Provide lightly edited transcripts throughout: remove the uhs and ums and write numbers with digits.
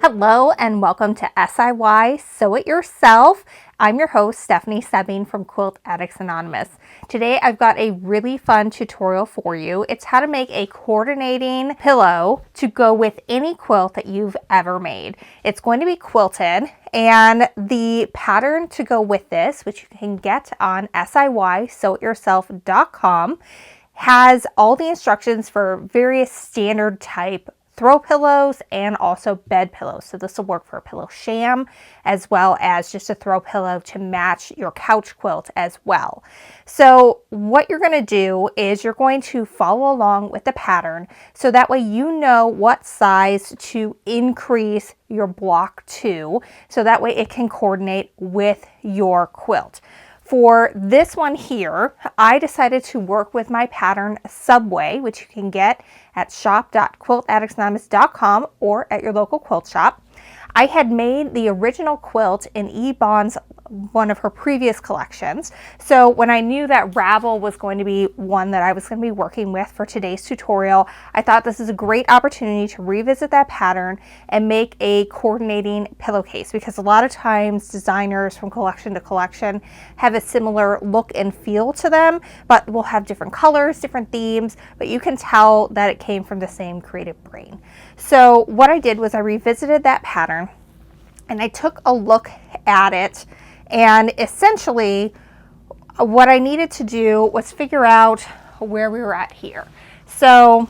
Hello and welcome to SIY Sew It Yourself. I'm your host, Stephanie Sebbing from Quilt Addicts Anonymous. Today I've got a really fun tutorial for you. It's how to make a coordinating pillow to go with any quilt that you've ever made. It's going to be quilted, and the pattern to go with this, which you can get on SIYSewItYourself.com, has all the instructions for various standard type throw pillows and also bed pillows. So this will work for a pillow sham as well as just a throw pillow to match your couch quilt as well. So what you're going to do is you're going to follow along with the pattern so that way you know what size to increase your block to, so that way it can coordinate with your quilt. For this one here, I decided to work with my pattern Subway, which you can get at shop.quiltaddictsanonymous.com or at your local quilt shop. I had made the original quilt in Ebon's one of her previous collections. So when I knew that Ravel was going to be one that I was going to be working with for today's tutorial, I thought this is a great opportunity to revisit that pattern and make a coordinating pillowcase, because a lot of times designers from collection to collection have a similar look and feel to them, but will have different colors, different themes, but you can tell that it came from the same creative brain. So what I did was I revisited that pattern and I took a look at it, and essentially what I needed to do was figure out where we were at here. So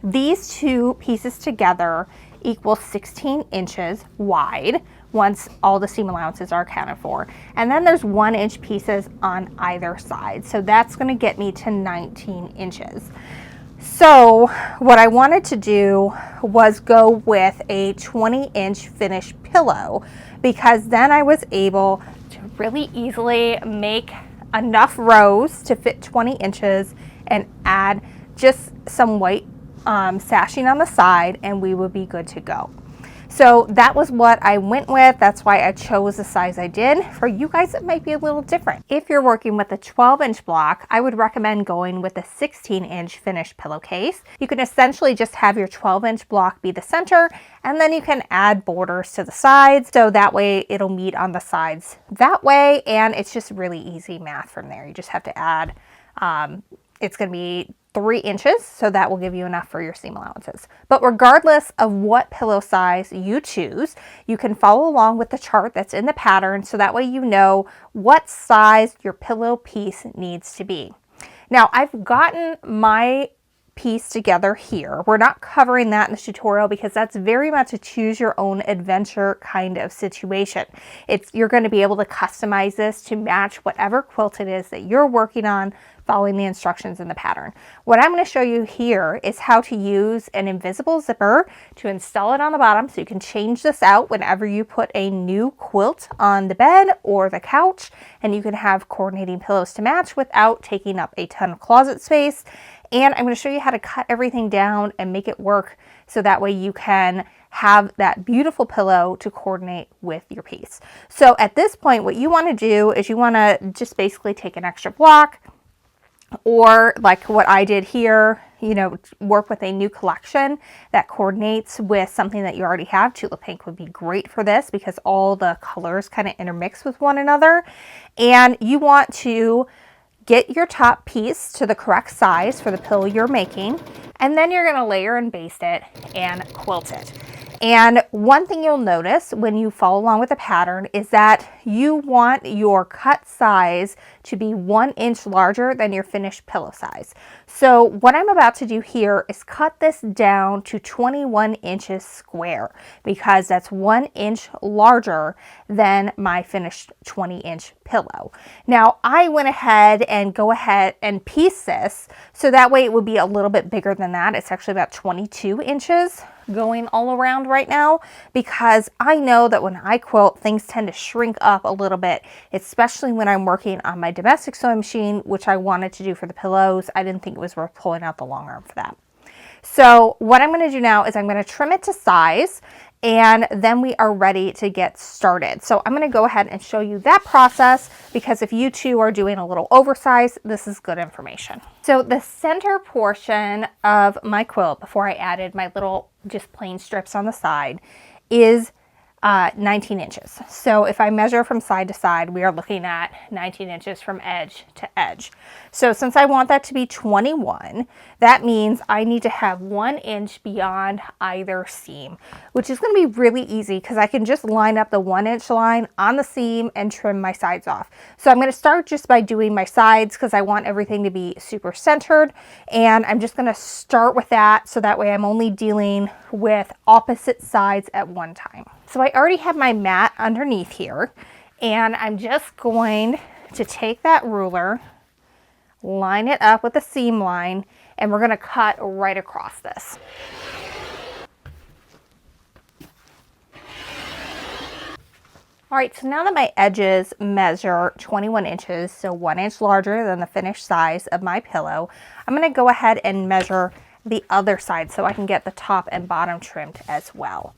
these two pieces together equal 16 inches wide once all the seam allowances are accounted for. And then there's 1 inch pieces on either side. So that's going to get me to 19 inches. So what I wanted to do was go with a 20-inch finished pillow, because then I was able to really easily make enough rows to fit 20 inches and add just some white sashing on the side, and we would be good to go. So that was what I went with. That's why I chose the size I did. For you guys, it might be a little different. If you're working with a 12-inch block, I would recommend going with a 16-inch finished pillowcase. You can essentially just have your 12-inch block be the center, and then you can add borders to the sides, so that way it'll meet on the sides that way, and it's just really easy math from there. You just have to add, it's going to be 3 inches, so that will give you enough for your seam allowances. But regardless of what pillow size you choose, you can follow along with the chart that's in the pattern, so that way you know what size your pillow piece needs to be. Now, I've gotten my piece together here. We're not covering that in the tutorial because that's very much a choose your own adventure kind of situation. You're going to be able to customize this to match whatever quilt it is that you're working on, following the instructions in the pattern. What I'm going to show you here is how to use an invisible zipper to install it on the bottom, so you can change this out whenever you put a new quilt on the bed or the couch, and you can have coordinating pillows to match without taking up a ton of closet space. And I'm going to show you how to cut everything down and make it work, so that way you can have that beautiful pillow to coordinate with your piece. So at this point, what you want to do is you want to just basically take an extra block, or like what I did here, you know, work with a new collection that coordinates with something that you already have. Tulip pink would be great for this because all the colors kind of intermix with one another. And you want to get your top piece to the correct size for the pillow you're making, and then you're going to layer and baste it and quilt it. And one thing you'll notice when you follow along with the pattern is that you want your cut size to be 1 inch larger than your finished pillow size. So what I'm about to do here is cut this down to 21 inches square, because that's 1 inch larger than my finished 20-inch pillow. Now I went ahead and piece this, so that way it would be a little bit bigger than that. It's actually about 22 inches going all around right now, because I know that when I quilt, things tend to shrink up a little bit, especially when I'm working on my domestic sewing machine, which I wanted to do for the pillows. I didn't think it was worth pulling out the long arm for that. So what I'm going to do now is I'm going to trim it to size, and then we are ready to get started. So I'm going to go ahead and show you that process, because if you too are doing a little oversized, this is good information. So the center portion of my quilt, before I added my little just plain strips on the side, is 19 inches. So if I measure from side to side, we are looking at 19 inches from edge to edge. So since I want that to be 21, that means I need to have 1 inch beyond either seam, which is going to be really easy because I can just line up the 1 inch line on the seam and trim my sides off. So I'm going to start just by doing my sides because I want everything to be super centered, and I'm just going to start with that so that way I'm only dealing with opposite sides at one time. So I already have my mat underneath here, and I'm just going to take that ruler, line it up with the seam line, and we're going to cut right across this. All right, so now that my edges measure 21 inches, so 1 inch larger than the finished size of my pillow, I'm going to go ahead and measure the other side so I can get the top and bottom trimmed as well.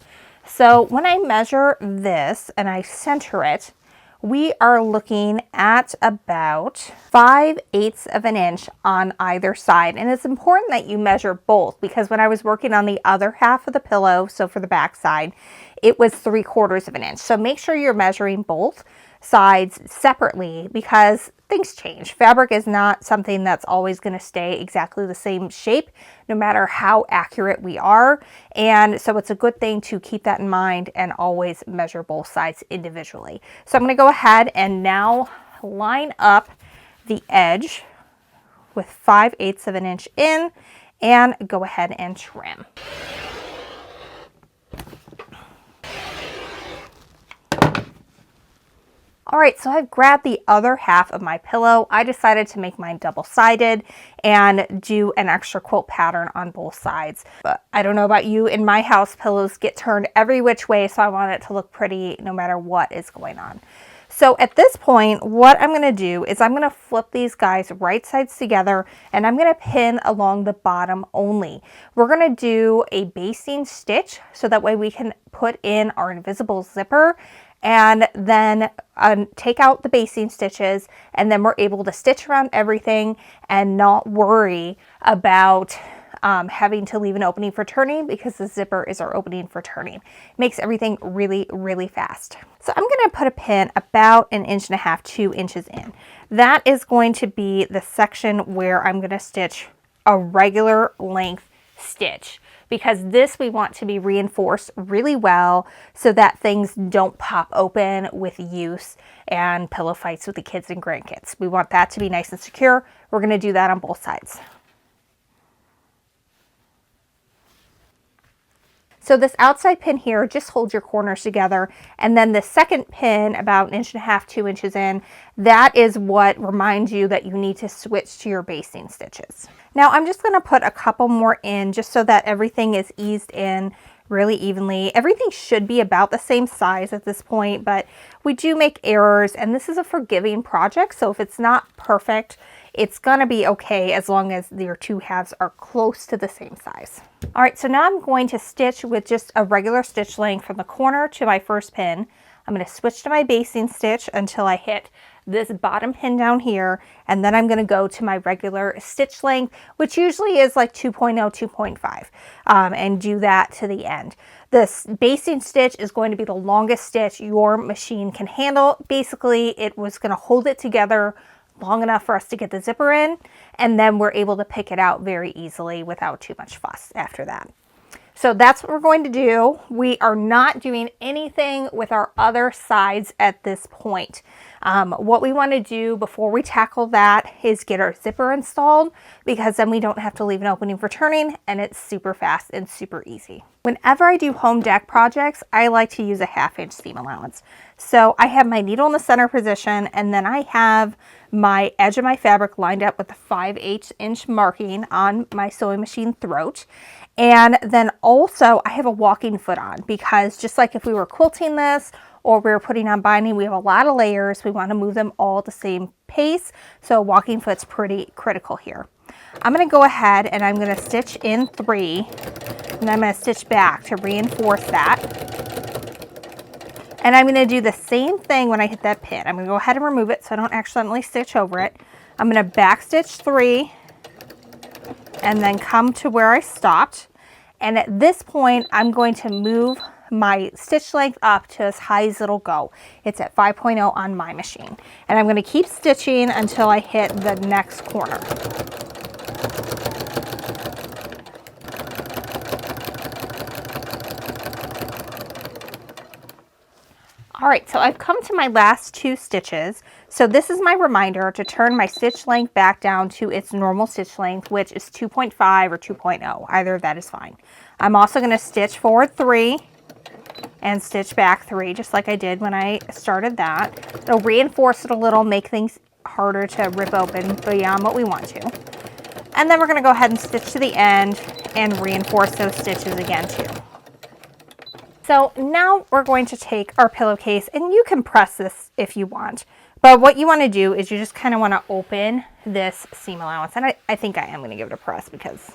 So when I measure this and I center it, we are looking at about 5/8 of an inch on either side. And it's important that you measure both because when I was working on the other half of the pillow, so for the back side, it was 3/4 of an inch. So make sure you're measuring both sides separately because things change. Fabric is not something that's always going to stay exactly the same shape, no matter how accurate we are. And so it's a good thing to keep that in mind and always measure both sides individually. So I'm going to go ahead and now line up the edge with 5/8 of an inch in and go ahead and trim. All right, so I've grabbed the other half of my pillow. I decided to make mine double-sided and do an extra quilt pattern on both sides. But I don't know about you, in my house, pillows get turned every which way, so I want it to look pretty no matter what is going on. So at this point, what I'm gonna do is I'm gonna flip these guys right sides together and I'm gonna pin along the bottom only. We're gonna do a basting stitch so that way we can put in our invisible zipper and then take out the basting stitches, and then we're able to stitch around everything and not worry about having to leave an opening for turning because the zipper is our opening for turning. It makes everything really, really fast. So I'm going to put a pin about 1.5 inches, 2 inches in. That is going to be the section where I'm going to stitch a regular length stitch, because this we want to be reinforced really well so that things don't pop open with use and pillow fights with the kids and grandkids. We want that to be nice and secure. We're going to do that on both sides. So this outside pin here, just hold your corners together. And then the second pin, about 1.5 inches, 2 inches in, that is what reminds you that you need to switch to your basting stitches. Now I'm just gonna put a couple more in just so that everything is eased in really evenly. Everything should be about the same size at this point, but we do make errors, and this is a forgiving project. So if it's not perfect, it's gonna be okay as long as your two halves are close to the same size. All right, so now I'm going to stitch with just a regular stitch length from the corner to my first pin. I'm going to switch to my basting stitch until I hit this bottom pin down here, and then I'm going to go to my regular stitch length, which usually is like 2.0, 2.5, and do that to the end. This basting stitch is going to be the longest stitch your machine can handle. Basically, it was going to hold it together long enough for us to get the zipper in, and then we're able to pick it out very easily without too much fuss after that. So that's what we're going to do. We are not doing anything with our other sides at this point. What we want to do before we tackle that is get our zipper installed, because then we don't have to leave an opening for turning, and it's super fast and super easy. Whenever I do home deck projects, I like to use a 1/2 inch seam allowance. So I have my needle in the center position, and then I have my edge of my fabric lined up with the 5/8 inch marking on my sewing machine throat. And then also I have a walking foot on, because just like if we were quilting this or we were putting on binding, we have a lot of layers. We want to move them all at the same pace. So walking foot's pretty critical here. I'm going to go ahead and I'm going to stitch in 3, and I'm going to stitch back to reinforce that. And I'm going to do the same thing when I hit that pin. I'm going to go ahead and remove it so I don't accidentally stitch over it. I'm going to back stitch 3 and then come to where I stopped. And at this point, I'm going to move my stitch length up to as high as it'll go. It's at 5.0 on my machine. And I'm going to keep stitching until I hit the next corner. All right, so I've come to my last 2 stitches. So this is my reminder to turn my stitch length back down to its normal stitch length, which is 2.5 or 2.0. Either of that is fine. I'm also going to stitch forward 3 and stitch back 3, just like I did when I started that. It'll reinforce it a little, make things harder to rip open beyond what we want to. And then we're going to go ahead and stitch to the end and reinforce those stitches again too. So now we're going to take our pillowcase, and you can press this if you want, but what you want to do is you just kind of want to open this seam allowance, and I think I am going to give it a press because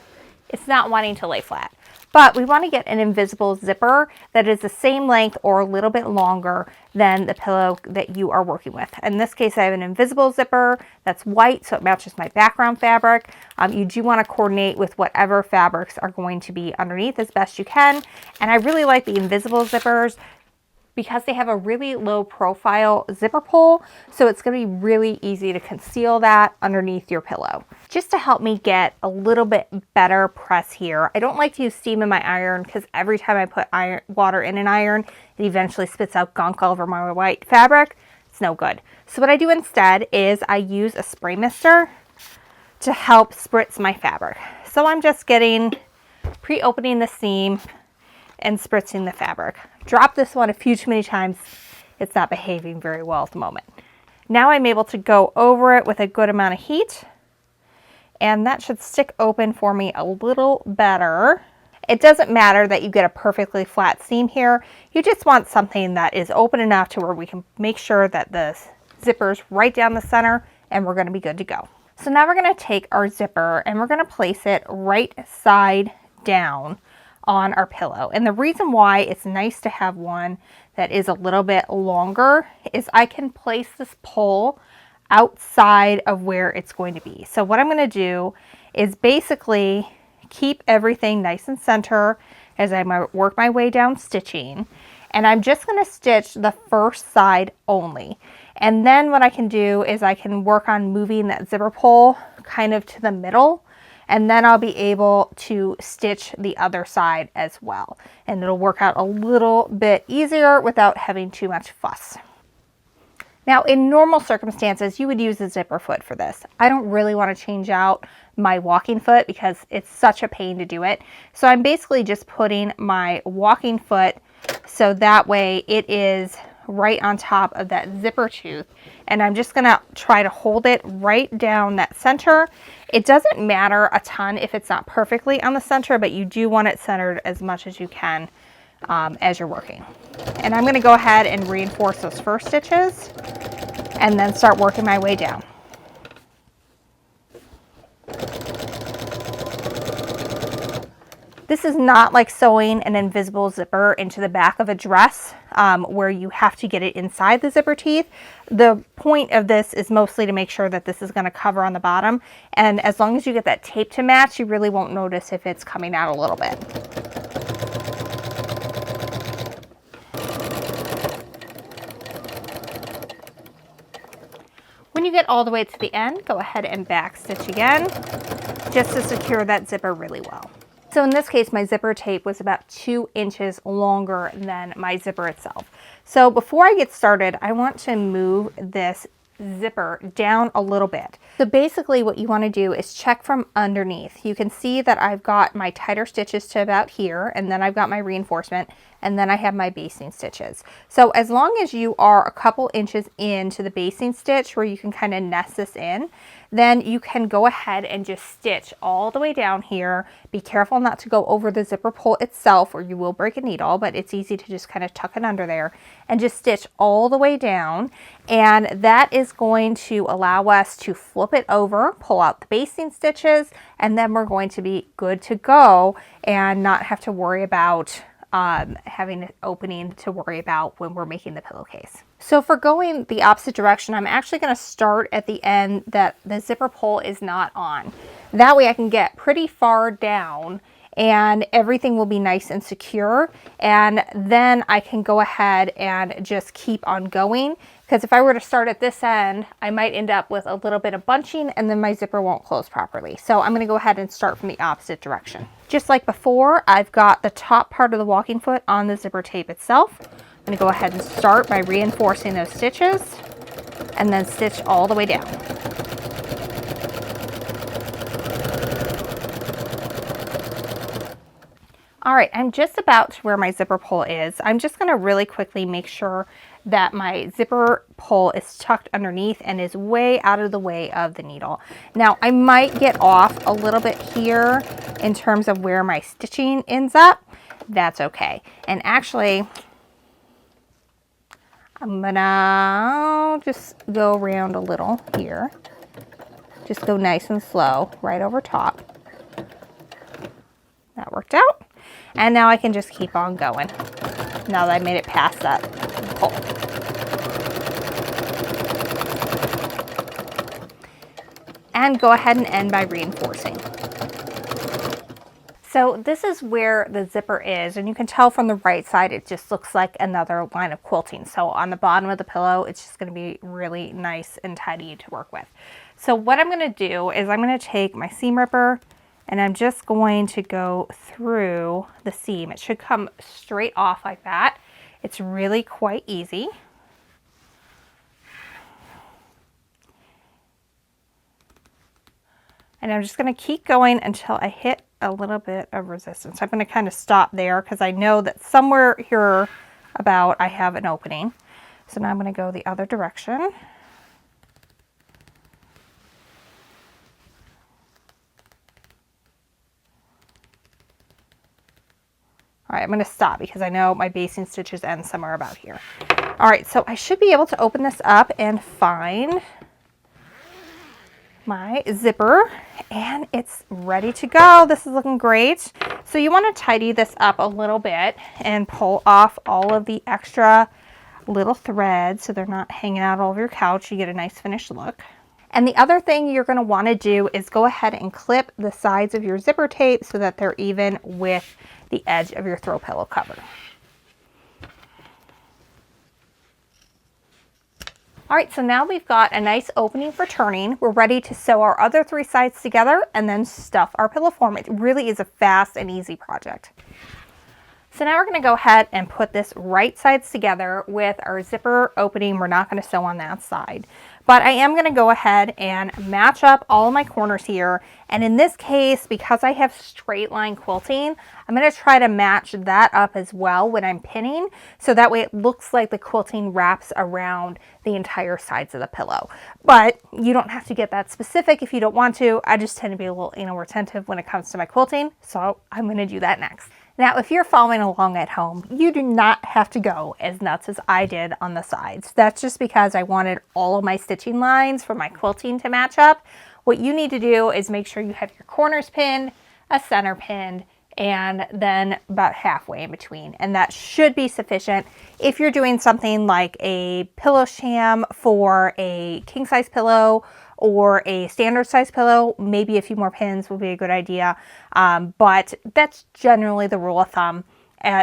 it's not wanting to lay flat. But we want to get an invisible zipper that is the same length or a little bit longer than the pillow that you are working with. In this case, I have an invisible zipper that's white, so it matches my background fabric. You do want to coordinate with whatever fabrics are going to be underneath as best you can. And I really like the invisible zippers because they have a really low profile zipper pull, so it's going to be really easy to conceal that underneath your pillow. Just to help me get a little bit better press here, I don't like to use steam in my iron because every time I put water in an iron, it eventually spits out gunk all over my white fabric. It's no good. So what I do instead is I use a spray mister to help spritz my fabric. So I'm just pre-opening the seam and spritzing the fabric. Drop this one a few too many times. It's not behaving very well at the moment. Now I'm able to go over it with a good amount of heat, and that should stick open for me a little better. It doesn't matter that you get a perfectly flat seam here. You just want something that is open enough to where we can make sure that the zipper's right down the center, and we're going to be good to go. So now we're going to take our zipper and we're going to place it right side down on our pillow. And the reason why it's nice to have one that is a little bit longer is I can place this pole outside of where it's going to be. So what I'm going to do is basically keep everything nice and center as I work my way down stitching. And I'm just going to stitch the first side only. And then what I can do is I can work on moving that zipper pole kind of to the middle, and then I'll be able to stitch the other side as well. And it'll work out a little bit easier without having too much fuss. Now, in normal circumstances, you would use a zipper foot for this. I don't really want to change out my walking foot because it's such a pain to do it. So I'm basically just putting my walking foot so that way it is right on top of that zipper tooth, and I'm just gonna try to hold it right down that center. It doesn't matter a ton if it's not perfectly on the center, but you do want it centered as much as you can as you're working. And I'm gonna go ahead and reinforce those first stitches and then start working my way down. This is not like sewing an invisible zipper into the back of a dress where you have to get it inside the zipper teeth. The point of this is mostly to make sure that this is going to cover on the bottom. And as long as you get that tape to match, you really won't notice if it's coming out a little bit. When you get all the way to the end, go ahead and back stitch again, just to secure that zipper really well. So in this case, my zipper tape was about 2 inches longer than my zipper itself. So before I get started, I want to move this zipper down a little bit. So basically what you want to do is check from underneath. You can see that I've got my tighter stitches to about here, and then I've got my reinforcement, and then I have my basting stitches. So as long as you are a couple inches into the basting stitch where you can kind of nest this in, then you can go ahead and just stitch all the way down here. Be careful not to go over the zipper pull itself or you will break a needle, but it's easy to just kind of tuck it under there and just stitch all the way down. And that is going to allow us to flip it over, pull out the basting stitches, and then we're going to be good to go and not have to worry about having an opening to worry about when we're making the pillowcase. So for going the opposite direction, I'm actually going to start at the end that the zipper pull is not on. That way I can get pretty far down and everything will be nice and secure. And then I can go ahead and just keep on going, because if I were to start at this end, I might end up with a little bit of bunching and then my zipper won't close properly. So I'm going to go ahead and start from the opposite direction. Just like before, I've got the top part of the walking foot on the zipper tape itself. I'm going to go ahead and start by reinforcing those stitches and then stitch all the way down. All right, I'm just about to where my zipper pull is. I'm just going to really quickly make sure that my zipper pull is tucked underneath and is way out of the way of the needle. Now, I might get off a little bit here in terms of where my stitching ends up. That's okay. And actually, I'm gonna just go around a little here. Just go nice and slow right over top. That worked out. And now I can just keep on going now that I made it past that pull. And go ahead and end by reinforcing. So this is where the zipper is, and you can tell from the right side it just looks like another line of quilting. So on the bottom of the pillow, it's just going to be really nice and tidy to work with. So what I'm going to do is I'm going to take my seam ripper and I'm just going to go through the seam. It should come straight off like that. It's really quite easy. And I'm just going to keep going until I hit a little bit of resistance. I'm going to kind of stop there because I know that somewhere here about I have an opening. So now I'm going to go the other direction. All right, I'm going to stop because I know my basting stitches end somewhere about here. All right, so I should be able to open this up and find my zipper, and it's ready to go. This is looking great. So you want to tidy this up a little bit and pull off all of the extra little threads so they're not hanging out all over your couch. You get a nice finished look. And the other thing you're going to want to do is go ahead and clip the sides of your zipper tape so that they're even with the edge of your throw pillow cover. All right, so now we've got a nice opening for turning. We're ready to sew our other 3 sides together and then stuff our pillow form. It really is a fast and easy project. So now we're going to go ahead and put this right sides together with our zipper opening. We're not going to sew on that side, but I am going to go ahead and match up all of my corners here. And in this case, because I have straight line quilting, I'm going to try to match that up as well when I'm pinning, so that way it looks like the quilting wraps around the entire sides of the pillow. But you don't have to get that specific if you don't want to. I just tend to be a little anal retentive when it comes to my quilting, so I'm going to do that next. Now, if you're following along at home, you do not have to go as nuts as I did on the sides. That's just because I wanted all of my stitching lines for my quilting to match up. What you need to do is make sure you have your corners pinned, a center pinned, and then about halfway in between. And that should be sufficient. If you're doing something like a pillow sham for a king size pillow or a standard size pillow, maybe a few more pins would be a good idea. But that's generally the rule of thumb.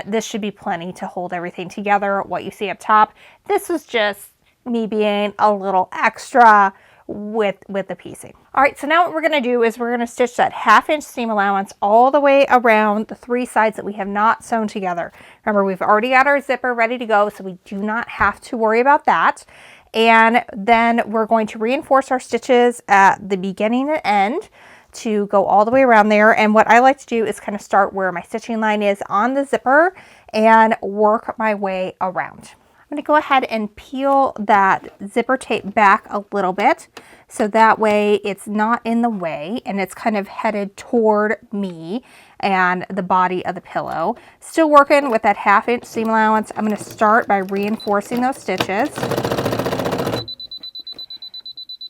This should be plenty to hold everything together. What you see up top, this was just me being a little extra with the piecing. All right, so now what we're going to do is we're going to stitch that 1/2 inch seam allowance all the way around the 3 sides that we have not sewn together. Remember, we've already got our zipper ready to go, so we do not have to worry about that. And then we're going to reinforce our stitches at the beginning and end to go all the way around there. And what I like to do is kind of start where my stitching line is on the zipper and work my way around. I'm going to go ahead and peel that zipper tape back a little bit so that way it's not in the way and it's kind of headed toward me and the body of the pillow. Still working with that 1/2 inch seam allowance. I'm going to start by reinforcing those stitches.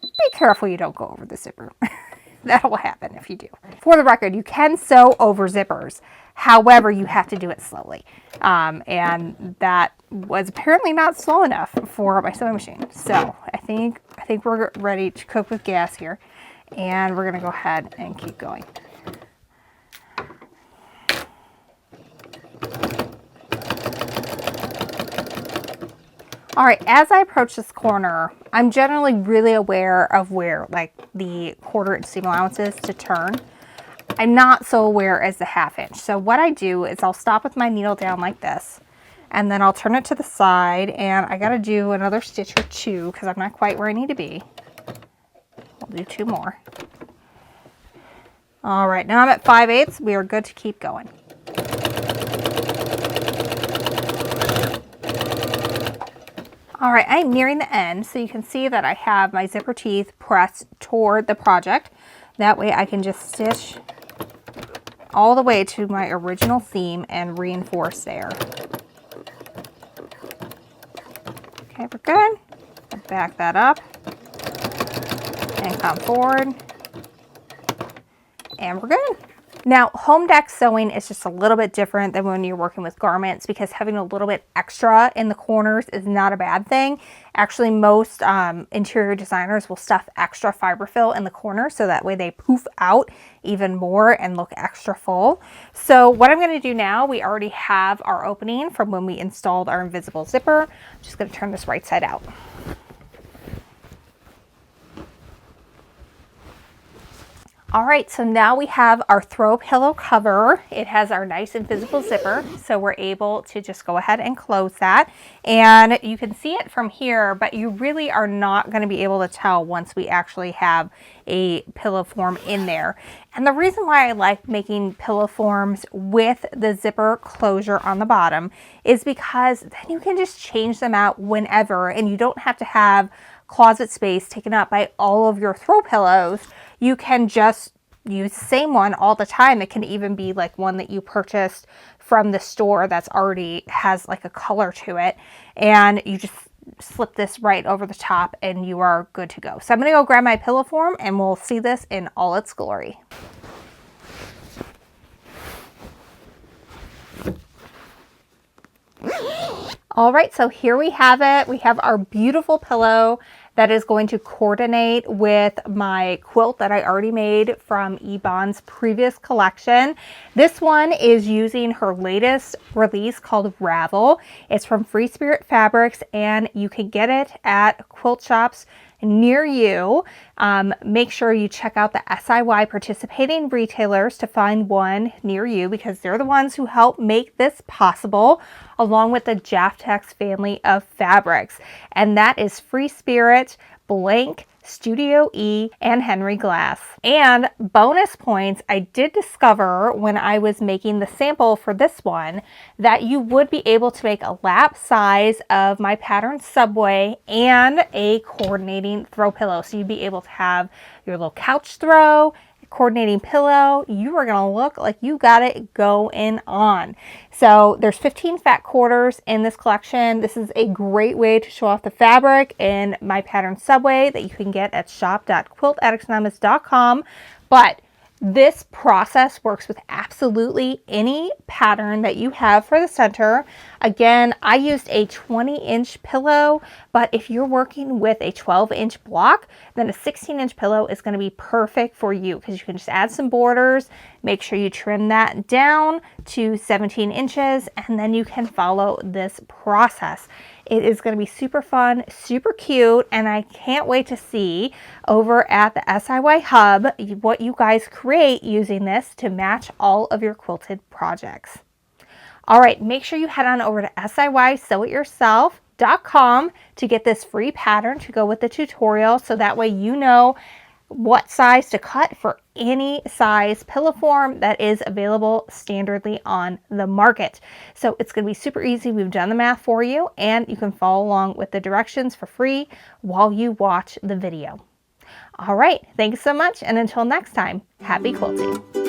Be careful you don't go over the zipper. That will happen if you do. For the record, you can sew over zippers. However, you have to do it slowly. And that was apparently not slow enough for my sewing machine. So I think we're ready to cook with gas here. And we're going to go ahead and keep going. All right, as I approach this corner, I'm generally really aware of where like the 1/4 inch seam allowance is to turn. I'm not so aware as the 1/2 inch. So what I do is I'll stop with my needle down like this, and then I'll turn it to the side, and I gotta do another stitch or 2 because I'm not quite where I need to be. I'll do 2 more. All right, now I'm at 5/8. We are good to keep going. All right, I'm nearing the end, so you can see that I have my zipper teeth pressed toward the project. That way I can just stitch all the way to my original seam and reinforce there. Okay, we're good. Back that up and come forward, and we're good. Now, home deck sewing is just a little bit different than when you're working with garments because having a little bit extra in the corners is not a bad thing. Actually, most interior designers will stuff extra fiberfill in the corner so that way they poof out even more and look extra full. So what I'm going to do now, we already have our opening from when we installed our invisible zipper. I'm just going to turn this right side out. All right, so now we have our throw pillow cover. It has our nice invisible zipper, so we're able to just go ahead and close that. And you can see it from here, but you really are not going to be able to tell once we actually have a pillow form in there. And the reason why I like making pillow forms with the zipper closure on the bottom is because then you can just change them out whenever, and you don't have to have closet space taken up by all of your throw pillows. You can just use the same one all the time. It can even be like one that you purchased from the store that's already has like a color to it. And you just slip this right over the top and you are good to go. So I'm going to go grab my pillow form and we'll see this in all its glory. All right, so here we have it. We have our beautiful pillow that is going to coordinate with my quilt that I already made from Ebon's previous collection. This one is using her latest release called Ravel. It's from Free Spirit Fabrics, and you can get it at quilt shops near you. Make sure you check out the SIY participating retailers to find one near you because they're the ones who help make this possible, along with the Jaftex family of fabrics. And that is Free Spirit, Blank, Studio E, and Henry Glass. And bonus points, I did discover when I was making the sample for this one that you would be able to make a lap size of my pattern Subway and a coordinating throw pillow. So you'd be able to have your little couch throw, coordinating pillow. You are going to look like you got it going on. So there's 15 fat quarters in this collection. This is a great way to show off the fabric in my pattern Subway that you can get at shop.quiltaddictsanonymous.com. But this process works with absolutely any pattern that you have for the center. Again, I used a 20-inch pillow, but if you're working with a 12-inch block, then a 16-inch pillow is going to be perfect for you because you can just add some borders, make sure you trim that down to 17 inches, and then you can follow this process. It is going to be super fun, super cute, and I can't wait to see over at the SIY Hub what you guys create using this to match all of your quilted projects. All right, make sure you head on over to SIYSewItYourself.com to get this free pattern to go with the tutorial, so that way you know what size to cut for any size pillow form that is available standardly on the market. So it's going to be super easy. We've done the math for you, and you can follow along with the directions for free while you watch the video. All right, thanks so much, and until next time, happy quilting.